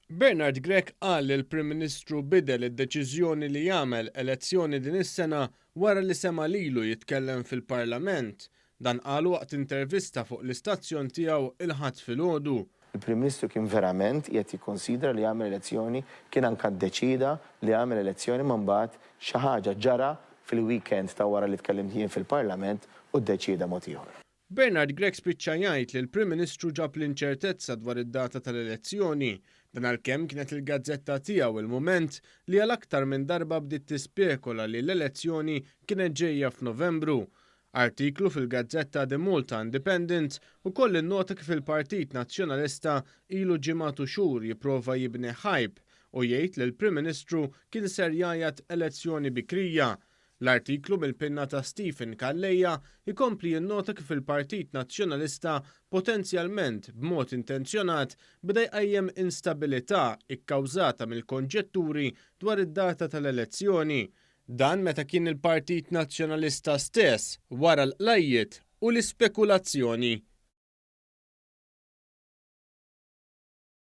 Bernard Grech qal li l-Prim Ministru bidel id-deċiżjoni li jagħmel elezzjoni din is-sena wara li sema lilu jitkellem fil-Parlament. Dan qal waqt intervista fuq l-istazzjon tiegħu il-ħadd filgħodu. Il-Prim Ministru kien verament qed jikkonsidra li jagħmel elezzjoni, kien anke ddeċida li jagħmel elezzjoni ma mbagħad xi ħaġa ġara fil-weekend ta' wara li tkellimt jien fil-Parlament u ddeċida mod ieħor. Bernard Grech spiċċa jgħid li l-Prim Ministru ġab l-inċertezza dwar id-data tal-elezzjoni. Dan għalkemm kienet il-gazzetta tiegħu il-mument li għal aktar minn darba bdiet tispekula li l-elezzjoni kienet ġejja f'Novembru. Artiklu fil-gazzetta The Malta Independent ukoll innota kif il-Partit Nazzjonalista ilu ġimgħatu xhur jipprova jibni hype u jgħid li l-Prim Ministru kien ser jgħajjad elezzjoni bikrija. L-artiklu mill-penna ta' Stephen Kalleja ikompli jinnota kif il-Partit Nazzjonalista potenzjalment b'mod intenzjonat beda jqajjem instabilità ikkawżata mill-konġetturi dwar id-data tal-elezzjoni. Dan meta kien il-Partit Nazzjonalista stess wara l-qlajjiet u l-ispekulazzjoni.